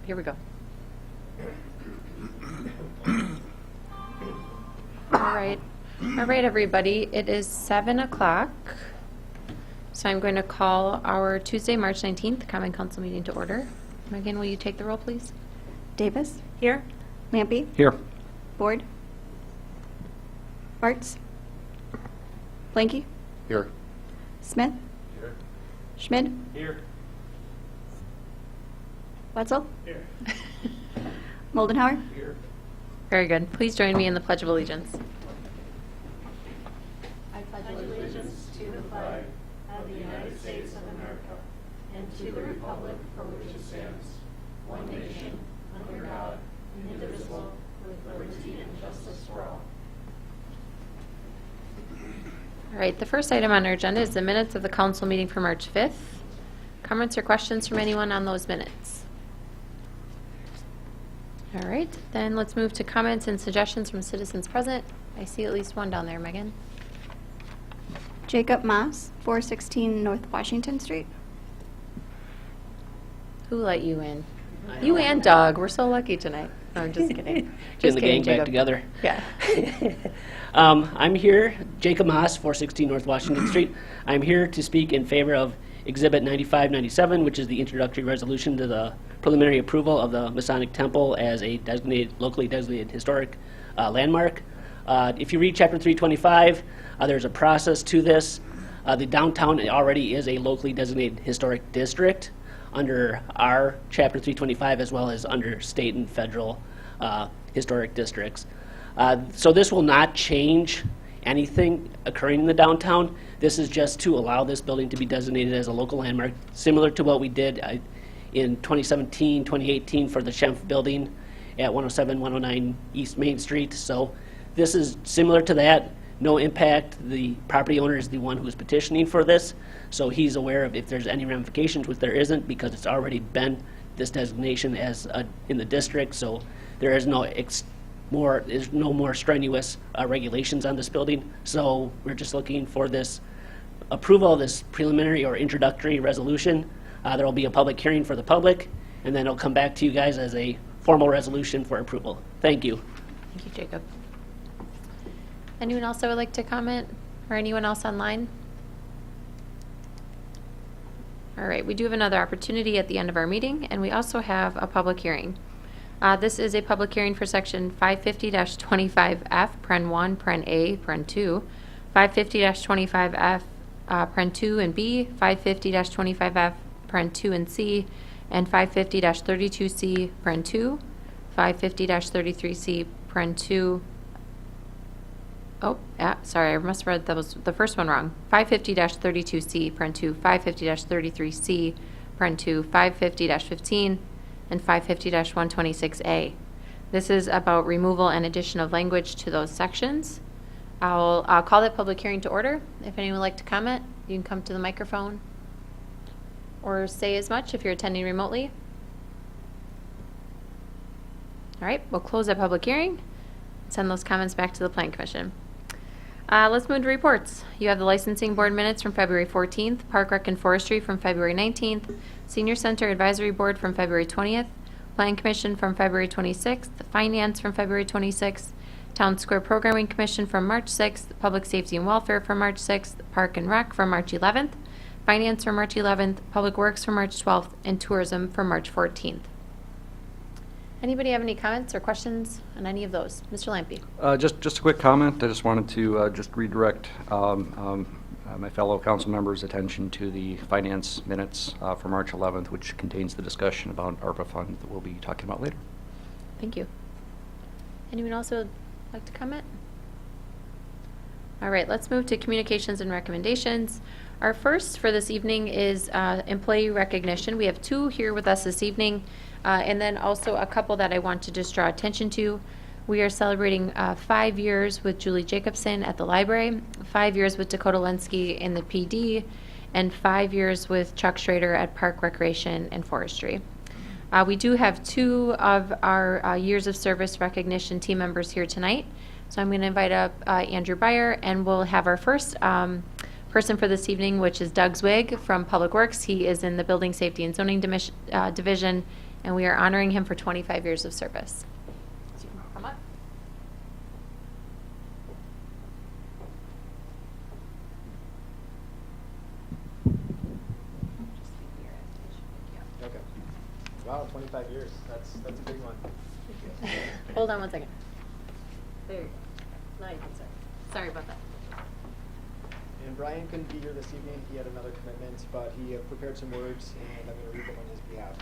here we go. All right, everybody. It is 7 o'clock. So I'm going to call our Tuesday, March 19th Common Council meeting to order. Megan, will you take the roll, please? Davis? Here. Lampy? Here. Board? Bartz? Blanky? Here. Smith? Here. Schmid? Here. Wetzel? Here. Moldenhauer? Here. Very good. Please join me in the Pledge of Allegiance. All right, the first item on our agenda is the minutes of the council meeting for March 5th. Comments or questions from anyone on those minutes? All right, then let's move to comments and suggestions from citizens present. I see at least one down there, Megan. Jacob Moss, 416 North Washington Street. Who let you in? You and Doug. We're so lucky tonight. No, I'm just kidding. Getting the gang back together. Yeah. I'm here, Jacob Haas, 416 North Washington Street. I'm here to speak in favor of Exhibit 9597, which is the introductory resolution to the preliminary approval of the Masonic Temple as a locally designated historic landmark. If you read Chapter 325, there's a process to this. The downtown already is a locally designated historic district under our Chapter 325 as well as under state and federal historic districts. So this will not change anything occurring in the downtown. This is just to allow this building to be designated as a local landmark, similar to what we did in 2017, 2018 for the Schempf building at 107, 109 East Main Street. So this is similar to that. No impact. The property owner is the one who is petitioning for this, so he's aware of if there's any ramifications, which there isn't because it's already been this designation as in the district. So there is no more strenuous regulations on this building. So we're just looking for this approval of this preliminary or introductory resolution. There will be a public hearing for the public, and then it'll come back to you guys as a formal resolution for approval. Thank you. Thank you, Jacob. Anyone else that would like to comment, or anyone else online? All right, we do have another opportunity at the end of our meeting, and we also have a public hearing. This is a public hearing for Section 550-25F, Pren 1, Pren A, Pren 2, 550-25F, Pren 2 and B, 550-25F, Pren 2 and C, and 550-32C, Pren 2, 550-33C, Pren 2. Oh, yeah, sorry, I must have read that was the first one wrong. 550-32C, Pren 2, 550-33C, Pren 2, 550-15, and 550-126A. This is about removal and addition of language to those sections. I'll call that public hearing to order. If anyone would like to comment, you can come to the microphone or say as much if you're attending remotely. All right, we'll close that public hearing. Send those comments back to the Plan Commission. Let's move to reports. You have the Licensing Board minutes from February 14th, Park Rec and Forestry from February 19th, Senior Center Advisory Board from February 20th, Plan Commission from February 26th, Finance from February 26th, Town Square Programming Commission from March 6th, Public Safety and Welfare from March 6th, Park and Rec from March 11th, Finance from March 11th, Public Works from March 12th, and Tourism from March 14th. Anybody have any comments or questions on any of those? Mr. Lampy. Just a quick comment. I just wanted to just redirect my fellow council members' attention to the finance minutes for March 11th, which contains the discussion about ARPA funds that we'll be talking about later. Thank you. Anyone else would like to comment? All right, let's move to communications and recommendations. Our first for this evening is employee recognition. We have two here with us this evening, and then also a couple that I want to just draw attention to. We are celebrating 5 years with Julie Jacobson at the library, 5 years with Dakota Lenski in the PD, and 5 years with Chuck Schrader at Park Recreation and Forestry. We do have two of our years of service recognition team members here tonight. So I'm going to invite up Andrew Beyer, and we'll have our first person for this evening, which is Doug Zwig from Public Works. He is in the Building Safety and Zoning Division and we are honoring him for 25 years of service. So you can come up. Okay. Wow, 25 years. That's a big one. Hold on one second. There you go. Now you can start. Sorry about that. And Brian couldn't be here this evening. He had another commitment, but he prepared some words, and I'm going to read them on his behalf.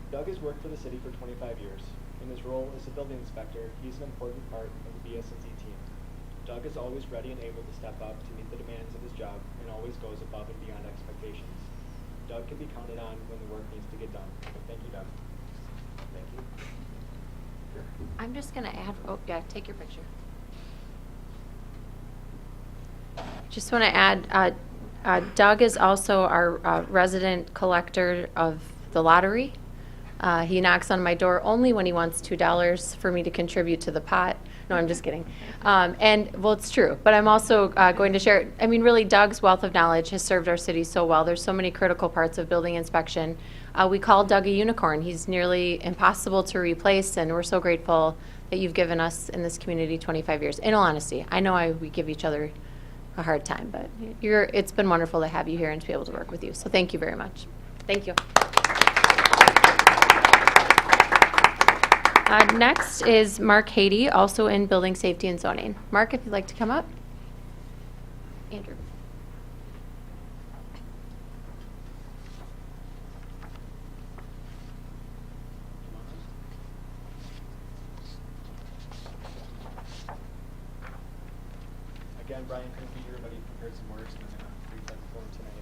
Doug has worked for the city for 25 years. In his role as a building inspector, he's an important part of the BS&Z team. Doug is always ready and able to step up to meet the demands of his job and always goes above and beyond expectations. Doug can be counted on when the work needs to get done. Thank you, Doug. Thank you. I'm just going to add, oh, yeah, take your picture. Just want to add, Doug is also our resident collector of the lottery. He knocks on my door only when he wants $2 for me to contribute to the pot. No, I'm just kidding. And, well, it's true. But I'm also going to share, I mean, really, Doug's wealth of knowledge has served our city so well. There's so many critical parts of building inspection. We call Doug a unicorn. He's nearly impossible to replace, and we're so grateful that you've given us in this community 25 years. In all honesty, I know we give each other a hard time, but it's been wonderful to have you here and to be able to work with you. So thank you very much. Thank you. Next is Mark Haiti, also in Building Safety and Zoning. Mark, if you'd like to come up. Andrew. Again, Brian couldn't be here, but he prepared some words, and I'm going to read them for him tonight.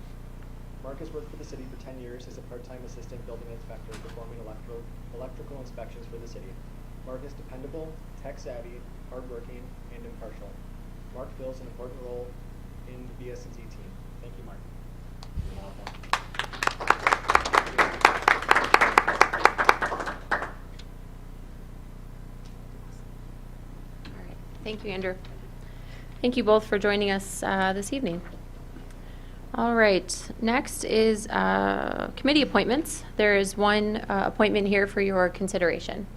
Mark has worked for the city for 10 years as a part-time assistant building inspector performing electrical inspections for the city. Mark is dependable, tech-savvy, hardworking, and impartial. Mark fills an important role in the BS&Z team. Thank you, Mark. All right. Thank you, Andrew. Thank you both for joining us this evening. All right. Next is committee appointments. There is one appointment here for your consideration.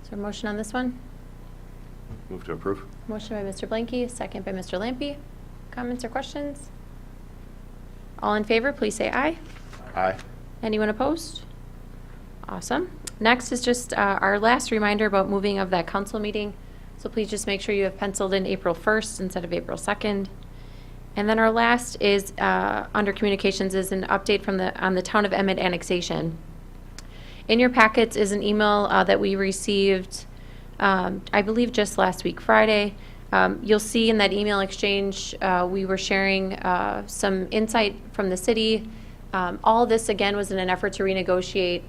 Is there a motion on this one? Move to approve. Motion by Mr. Blanky, second by Mr. Lampy. Comments or questions? All in favor, please say aye. Aye. Anyone opposed? Awesome. Next is just our last reminder about moving of that council meeting. So please just make sure you have penciled in April 1st instead of April 2nd. And then our last is, under communications, is an update from on the Town of Emmett annexation. In your packets is an email that we received, I believe just last week, Friday. You'll see in that email exchange, we were sharing some insight from the city. All this, again, was in an effort to renegotiate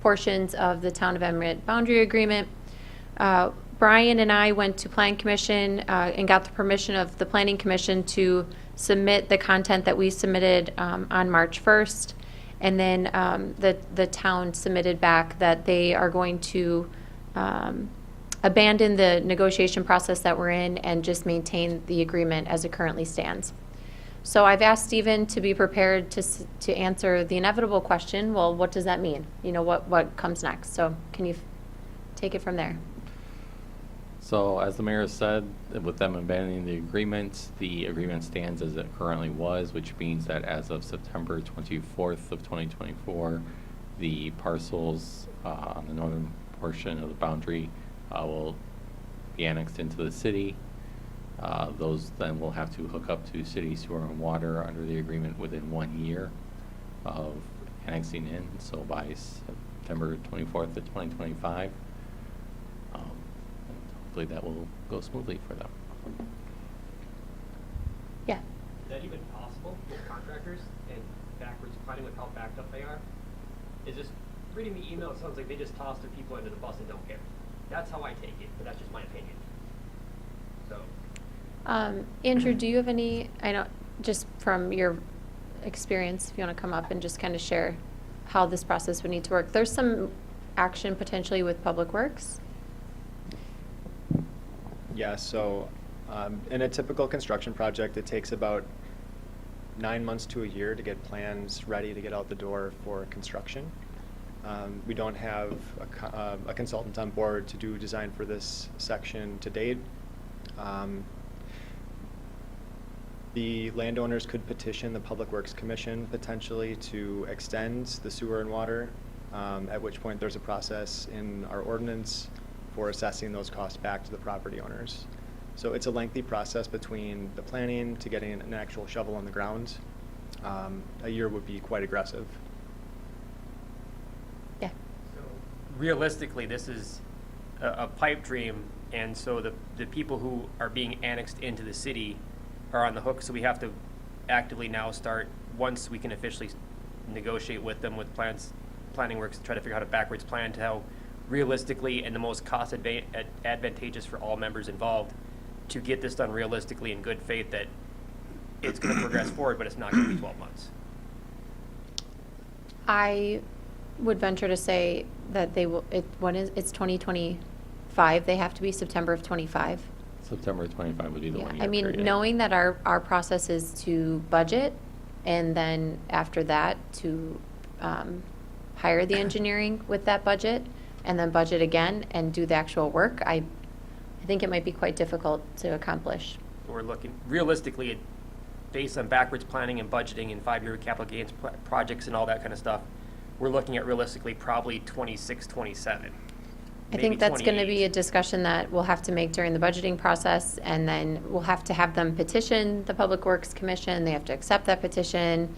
portions of the Town of Emmett boundary agreement. Brian and I went to Plan Commission and got the permission of the Planning Commission to submit the content that we submitted on March 1st. And then the town submitted back that they are going to abandon the negotiation process that we're in and just maintain the agreement as it currently stands. So I've asked Stephen to be prepared to answer the inevitable question, well, what does that mean? You know, what comes next? So can you take it from there? So as the mayor said, with them abandoning the agreement stands as it currently was, which means that as of September 24th of 2024, the parcels on the northern portion of the boundary will be annexed into the city. Those then will have to hook up to city sewer and water under the agreement within 1 year of annexing in, so by September 24th of 2025. Hopefully that will go smoothly for them. Yeah. Is that even possible with contractors and backwards planning with how backed up they are? Is just reading the email, it sounds like they just toss their people under the bus and don't care. That's how I take it, but that's just my opinion. So. Andrew, do you have any, I know, just from your experience, if you want to come up and just kind of share how this process would need to work. There's some action potentially with Public Works. Yeah, so in a typical construction project, it takes about 9 months to a year to get plans ready to get out the door for construction. We don't have a consultant on board to do design for this section to date. The landowners could petition the Public Works Commission potentially to extend the sewer and water, at which point there's a process in our ordinance for assessing those costs back to the property owners. So it's a lengthy process between the planning to getting an actual shovel on the ground. A year would be quite aggressive. Yeah. So realistically, this is a pipe dream, and so the people who are being annexed into the city are on the hook, so we have to actively now start, once we can officially negotiate with them with planning works to try to figure out a backwards plan to how realistically and the most cost advantageous for all members involved to get this done realistically in good faith that it's going to progress forward, but it's not going to be 12 months. I would venture to say that they will, it's 2025, they have to be September of 25. September 25 would be the Yeah, 1 year I mean, period. knowing that our process is to budget, and then after that to hire the engineering with that budget, and then budget again and do the actual work, I think it might be quite difficult to accomplish. We're looking, realistically, based on backwards planning and budgeting and 5-year capital gains projects and all that kind of stuff, we're looking at realistically probably 26, 27. I think that's going to be a discussion that we'll have to make during the budgeting process, and then we'll have to have them petition the Public Works Commission. They have to accept that petition.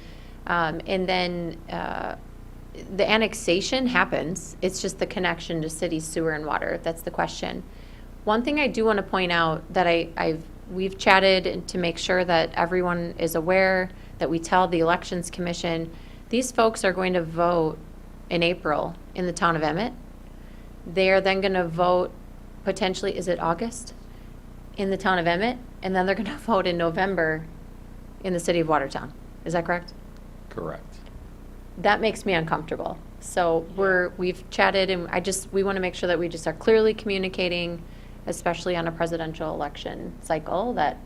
And then the annexation happens. It's just the connection to city sewer and water. That's the question. One thing I do want to point out that we've chatted to make sure that everyone is aware, that we tell the Elections Commission, these folks are going to vote in April in the town of Emmett. They are then going to vote potentially, is it August, in the town of Emmett, and then they're going to vote in November in the city of Watertown. Is that correct? Correct. That makes me uncomfortable. So we've chatted, and we want to make sure that we just are clearly communicating, especially on a presidential election cycle, that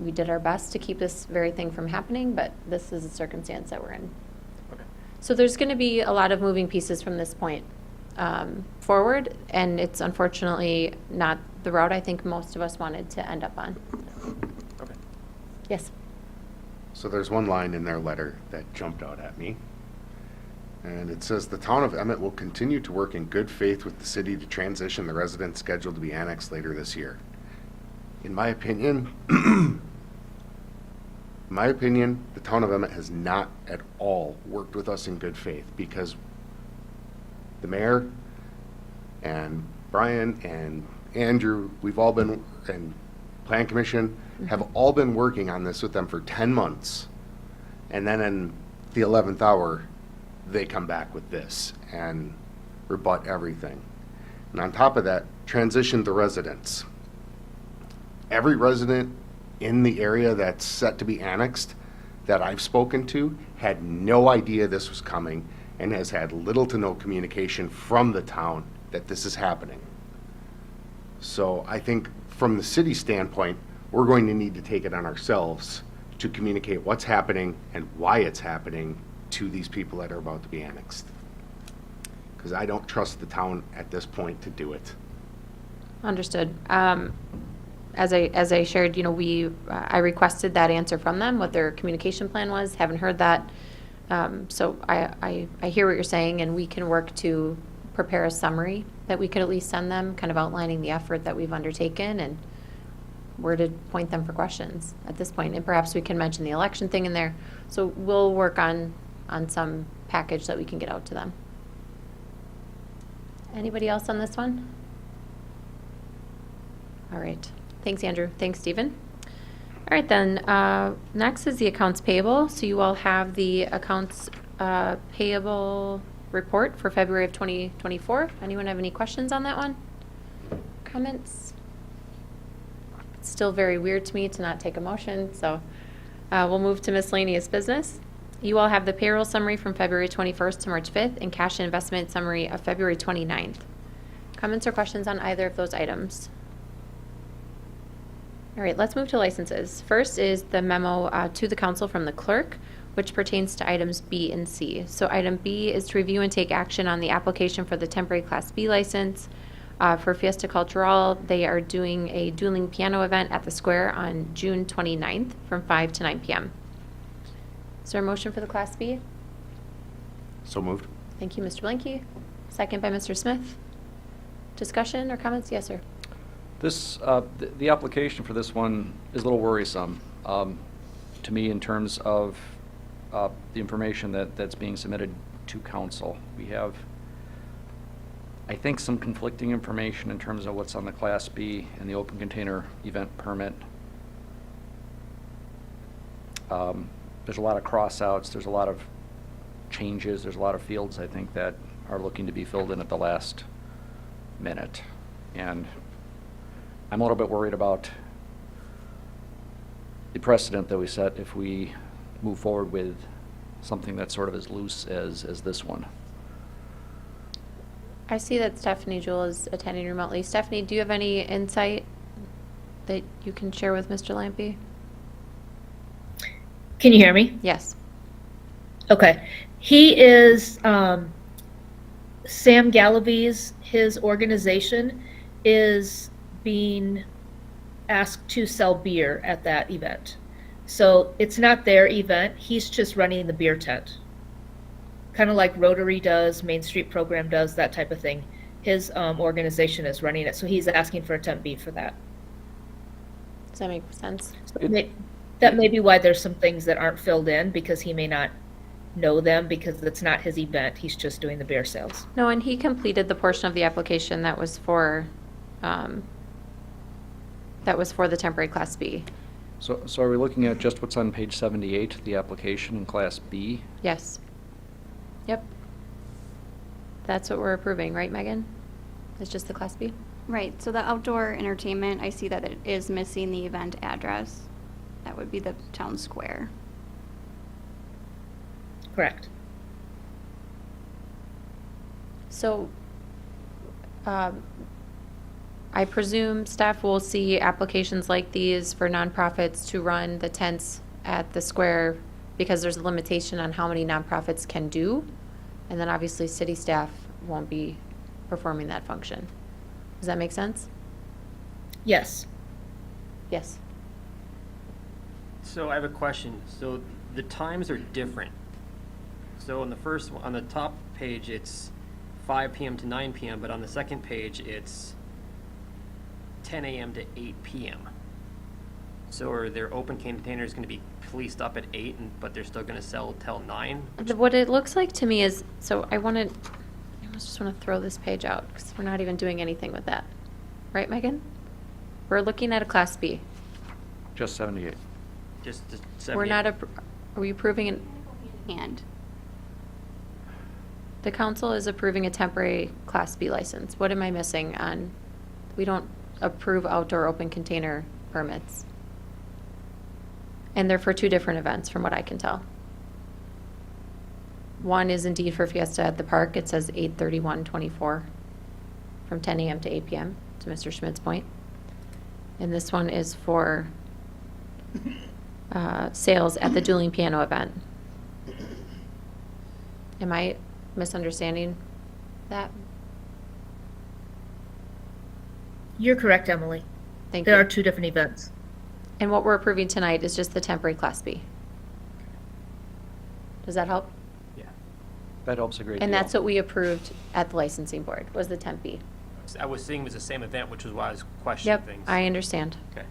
we did our best to keep this very thing from happening, but this is the circumstance that we're in. Okay. So there's going to be a lot of moving pieces from this point forward, and it's unfortunately not the route I think most of us wanted to end up on. Okay. Yes. So there's one line in their letter that jumped out at me. And it says, "The town of Emmett will continue to work in good faith with the city to transition the residents scheduled to be annexed later this year." In my opinion, the town of Emmett has not at all worked with us in good faith, because the mayor and Brian and Andrew, we've all been, and Plan Commission, have all been working on this with them for 10 months. And then in the 11th hour, they come back with this and rebut everything. And on top of that, transition the residents. Every resident in the area that's set to be annexed that I've spoken to had no idea this was coming and has had little to no communication from the town that this is happening. So I think from the city standpoint, we're going to need to take it on ourselves to communicate what's happening and why it's happening to these people that are about to be annexed. Because I don't trust the town at this point to do it. Understood. As I shared, I requested that answer from them, what their communication plan was. Haven't heard that. So I hear what you're saying, and we can work to prepare a summary that we could at least send them, kind of outlining the effort that we've undertaken and where to point them for questions at this point. And perhaps we can mention the election thing in there. So we'll work on some package that we can get out to them. Anybody else on this one? All right. Thanks, Andrew. Thanks, Stephen. All right, then. Next is the accounts payable. So you all have the accounts payable report for February of 2024. Anyone have any questions on that one? Comments? It's still very weird to me to not take a motion, so we'll move to miscellaneous business. You all have the payroll summary from February 21st to March 5th and cash and investment summary of February 29th. Comments or questions on either of those items? All right, let's move to licenses. First is the memo to the council from the clerk which pertains to items B and C. So item B is to review and take action on the application for the temporary Class B license. For Fiesta Cultural, they are doing a dueling piano event at the Square on June 29th from 5 to 9 p.m. Is there a motion for the Class B? So moved. Thank you, Mr. Blanky. Second by Mr. Smith. Discussion or comments? Yes, sir. This, the application for this one is a little worrisome to me in terms of the information that's being submitted to council. We have, I think, some conflicting information in terms of what's on the Class B and the open container event permit. There's a lot of cross-outs, there's a lot of changes, there's a lot of fields, I think, that are looking to be filled in at the last minute. And I'm a little bit worried about the precedent that we set if we move forward with something that's sort of as loose as this one. I see that Stephanie Jewell is attending remotely. Stephanie, do you have any insight that you can share with Mr. Lampy? Can you hear me? Yes. Okay. He is, Sam Galaviz, his organization is being asked to sell beer at that event. So it's not their event. He's just running the beer tent. Kind of like Rotary does, Main Street Program does, that type of thing. His organization is running it. So he's asking for a temp B for that. Does that make sense? So that may be why there's some things that aren't filled in, because he may not know them because it's not his event. He's just doing the beer sales. No, and he completed the portion of the application that was for the temporary Class B. So are we looking at just what's on page 78, the application in Class B? Yes. Yep. That's what we're approving, right, Megan? It's just the Class B? Right, so the outdoor entertainment, I see that it is missing the event address. That would be the town square. Correct. So, I presume staff will see applications like these for nonprofits to run the tents at the square because there's a limitation on how many nonprofits can do. And then obviously city staff won't be performing that function. Does that make sense? Yes. Yes. So I have a question. So the times are different. So on the first one, on the top page, it's 5 p.m. to 9 p.m., but on the second page, it's 10 a.m. to 8 p.m. So are their open containers going to be policed up at 8, but they're still going to sell till 9? What it looks like to me is, so I just want to throw this page out because we're not even doing anything with that. Right, Megan? We're looking at a Class B. Just 78. Just the We're 78. not, are we approving an, And the council is approving a temporary Class B license. What am I missing on, we don't approve outdoor open container permits. And they're for two different events, from what I can tell. One is indeed for Fiesta at the Park. It says 8/31/24 from 10 a.m. to 8 p.m., to Mr. Schmidt's point. And this one is for sales at the dueling piano event. Am I misunderstanding that? You're correct, Emily. Thank There you. are two different events. And what we're approving tonight is just the temporary Class B. Does that help? Yeah. That helps a great deal. And that's what we approved at the licensing board, was the temp B. I was seeing it was the same event, which was why I was questioning Yep, things. I understand. Okay.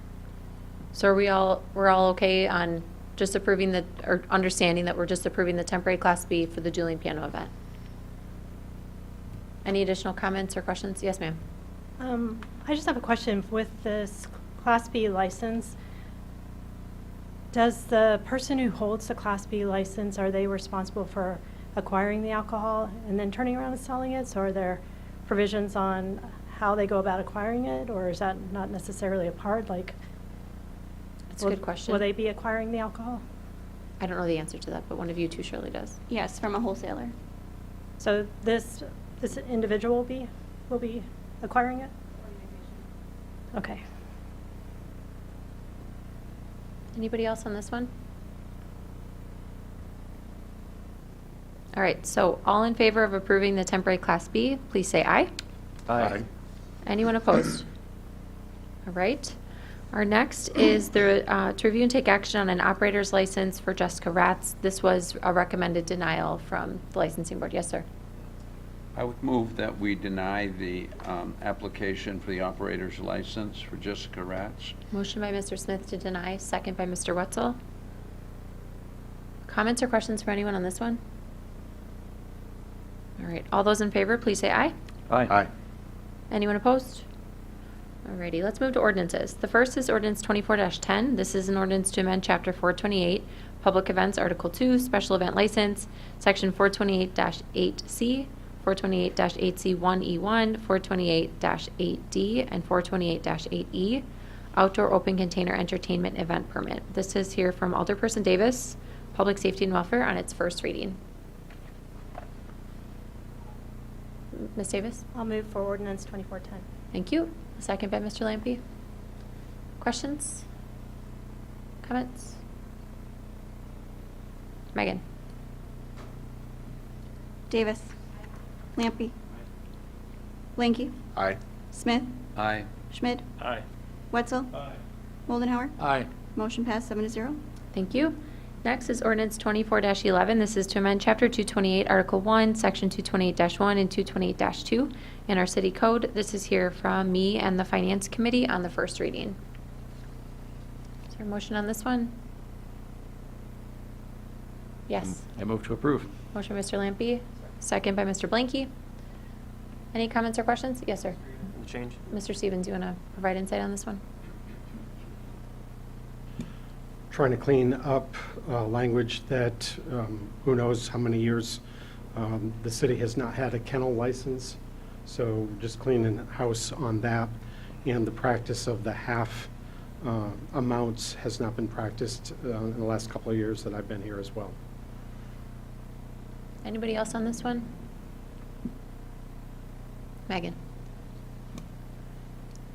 So we're all okay on just approving or understanding that we're just approving the temporary Class B for the dueling piano event? Any additional comments or questions? Yes, ma'am. I just have a question. With this Class B license, does the person who holds the Class B license, are they responsible for acquiring the alcohol and then turning around and selling it? So are there provisions on how they go about acquiring it, or is that not necessarily a part? Like, That's a good question. Will they be acquiring the alcohol? I don't know the answer to that, but one of you two surely does. yes, from a wholesaler. So this individual will be acquiring it? Okay. Anybody else on this one? All right, so all in favor of approving the temporary Class B, please say aye. Aye. Anyone opposed? All right. Our next is to review and take action on an operator's license for Jessica Ratz. This was a recommended denial from the licensing board. Yes, sir. I would move that we deny the application for the operator's license for Jessica Ratz. Motion by Mr. Smith to deny, second by Mr. Wetzel. Comments or questions for anyone on this one? All right, all those in favor, please say aye. Aye. Anyone opposed? Alrighty, let's move to ordinances. The first is ordinance 24-10. This is an ordinance to amend chapter 428, Public Events, Article 2, Special Event License, section 428-8C, 428-8C1E1, 428-8D, and 428-8E, Outdoor Open Container Entertainment Event Permit. This is here from Alderperson Davis, Public Safety and Welfare, on its first reading. Ms. Davis? I'll move for ordinance 2410. Thank you. A second by Mr. Lampy. Questions? Comments? Megan? Davis. Lampy. Blanky. Aye. Smith. Aye. Schmidt. Aye. Wetzel. Moldenhauer. Aye. Motion passed 7-0. Thank you. Next is ordinance 24-11. This is to amend Chapter 228, Article 1, Section 228-1 and 228-2 in our city code. This is here from me and the Finance Committee on the first reading. Is there a motion on this one? Yes. I move to approve. Motion by Mr. Lampy, second by Mr. Blanky. Any comments or questions? Yes, sir. Change? Mr. Stevens, you want to provide insight on this one? Trying to clean up language that, who knows how many years, the city has not had a kennel license. So just cleaning house on that. And the practice of the half amounts has not been practiced in the last couple of years that I've been here as well. Anybody else on this one? Megan?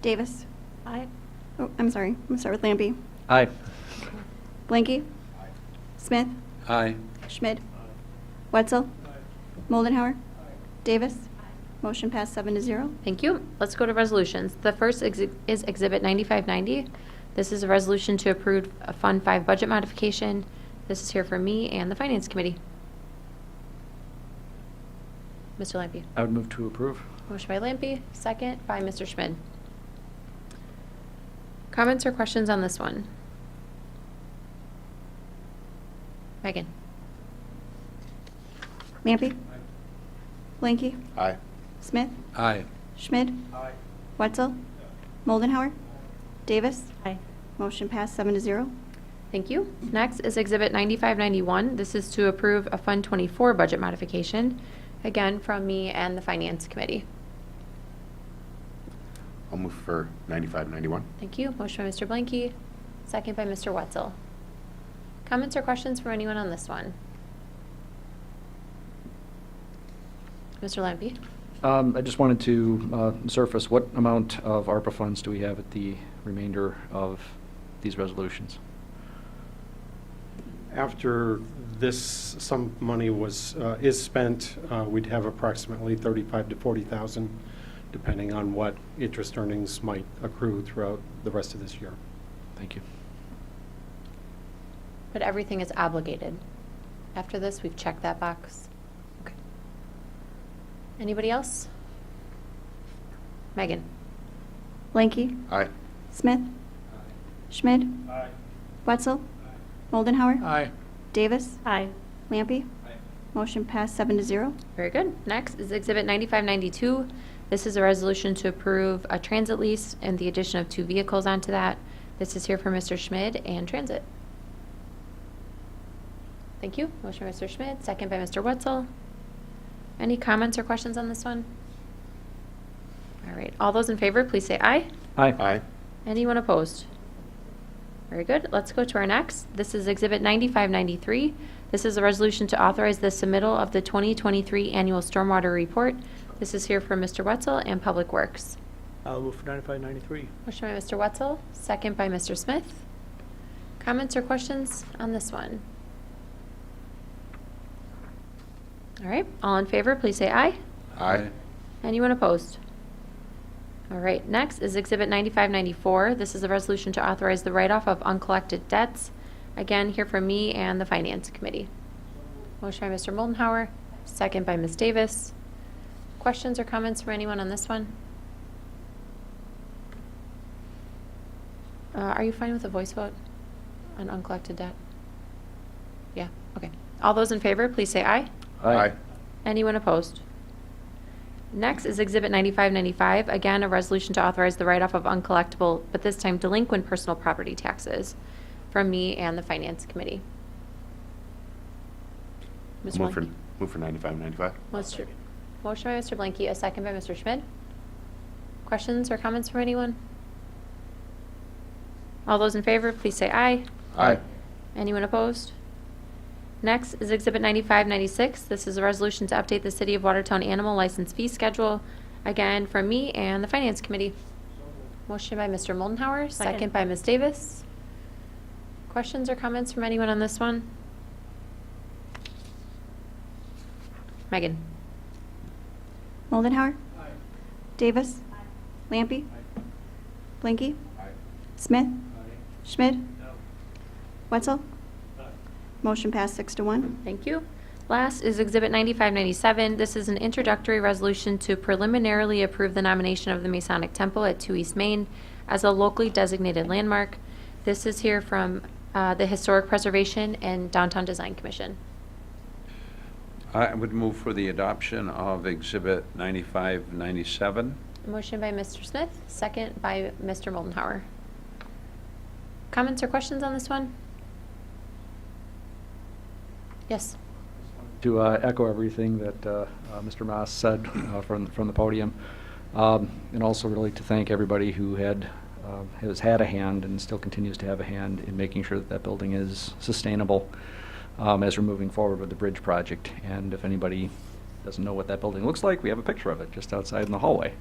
Davis. Aye. Oh, I'm sorry. I'm going to start with Lampy. Aye. Blanky. Smith. Aye. Schmidt. Wetzel. Moldenhauer. Davis. Motion passed 7-0. Thank you. Let's go to resolutions. The first is Exhibit 9590. This is a resolution to approve a Fund 5 budget modification. This is here for me and the Finance Committee. Mr. Lampy. I would move to approve. Motion by Lampy, second by Mr. Schmidt. Comments or questions on this one? Megan. Lampy. Blanky. Aye. Smith. Aye. Schmidt. Wetzel. Moldenhauer. Davis. Aye. Motion passed 7-0. Thank you. Next is Exhibit 9591. This is to approve a Fund 24 budget modification, again from me and the Finance Committee. I'll move for 9591. Thank you. Motion by Mr. Blanky, second by Mr. Wetzel. Comments or questions from anyone on this one? Mr. Lampy? I just wanted to surface, what amount of ARPA funds do we have at the remainder of these resolutions? After this, some money is spent, we'd have approximately 35 to 40,000, depending on what interest earnings might accrue throughout the rest of this year. Thank you. But everything is obligated. After this, we've checked that box. Okay. Anybody else? Megan? Blanky. Aye. Smith. Schmidt. Wetzel. Moldenhauer. Aye. Davis. Aye. Lampy. Motion passed 7-0. Very good. Next is Exhibit 9592. This is a resolution to approve a transit lease and the addition of 2 vehicles onto that. This is here for Mr. Schmidt and Transit. Thank you. Motion by Mr. Schmidt, second by Mr. Wetzel. Any comments or questions on this one? All right. All those in favor, please say aye. Aye. Aye. Anyone opposed? Very good. Let's go to our next. This is Exhibit 9593. This is a resolution to authorize the submittal of the 2023 Annual Stormwater Report. This is here for Mr. Wetzel and Public Works. I'll move for 9593. Motion by Mr. Wetzel, second by Mr. Smith. Comments or questions on this one? All right, all in favor, please say aye. Aye. Anyone opposed? All right, next is Exhibit 9594. This is a resolution to authorize the write-off of uncollected debts. Again, here from me and the Finance Committee. Motion by Mr. Moldenhauer, second by Ms. Davis. Questions or comments from anyone on this one? Are you fine with a voice vote on uncollected debt? Yeah, okay. All those in favor, please say aye. Aye. Anyone opposed? Next is Exhibit 9595, again, a resolution to authorize the write-off of uncollectible, but this time delinquent personal property taxes from me and the Finance Committee. Mr. Move Blanky? for 9595. Motion by Mr. Blanky, a second by Mr. Schmidt. Questions or comments from anyone? All those in favor, please say aye. Aye. Anyone opposed? Next is Exhibit 9596. This is a resolution to update the City of Watertown animal license fee schedule, again, from me and the Finance Committee. Motion by Mr. Moldenhauer, second by Ms. Davis. Questions or comments from anyone on this one? Megan? Moldenhauer. Davis. Lampy. Blinky. Smith. Schmidt. Wetzel. Motion passed 6-1. Thank you. Last is Exhibit 9597. This is an introductory resolution to preliminarily approve the nomination of the Masonic Temple at 2 East Main as a locally designated landmark. This is here from the Historic Preservation and Downtown Design Commission. I would move for the adoption of Exhibit 9597. Motion by Mr. Smith, second by Mr. Moldenhauer. Comments or questions on this one? Yes. To echo everything that Mr. Moss said from the podium, and also really to thank everybody who has had a hand and still continues to have a hand in making sure that that building is sustainable as we're moving forward with the bridge project. And if anybody doesn't know what that building looks like, we have a picture of it just outside in the hallway.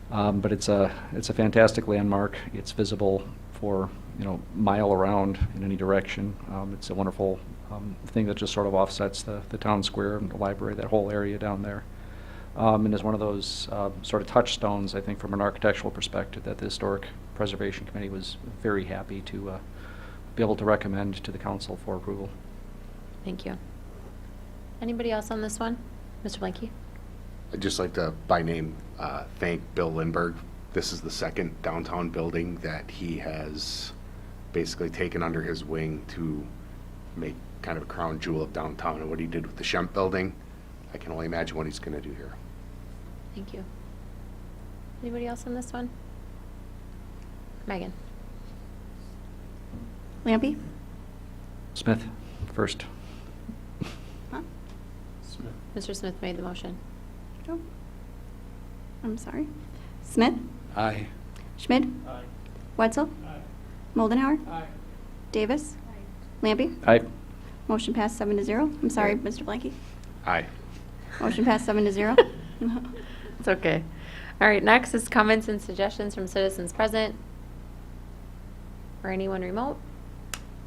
But it's a fantastic landmark. It's visible for mile around in any direction. It's a wonderful thing that just sort of offsets the town square and the library, that whole area down there. And is one of those sort of touchstones, I think, from an architectural perspective that the Historic Preservation Committee was very happy to be able to recommend to the council for approval. Thank you. Anybody else on this one? Mr. Blanky? I'd just like to, by name, thank Bill Lindbergh. This is the second downtown building that he has basically taken under his wing to make kind of a crown jewel of downtown. And what he did with the Shemp building, I can only imagine what he's going to do here. Thank you. Anybody else on this one? Megan? Lampy. Smith, first. Huh? Mr. Smith made the motion. Oh. I'm sorry. Smith. Aye. Schmidt. Wetzel. Moldenhauer. Davis. Lampy. Aye. Motion passed 7-0. I'm sorry, Mr. Blanky. Aye. Motion passed 7-0. It's okay. All right, next is comments and suggestions from citizens present or anyone remote.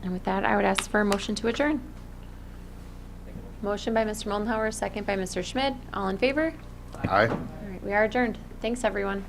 And with that, I would ask for a motion to adjourn. Motion by Mr. Moldenhauer, second by Mr. Schmidt. All in favor? Aye. All right, we are adjourned. Thanks, everyone.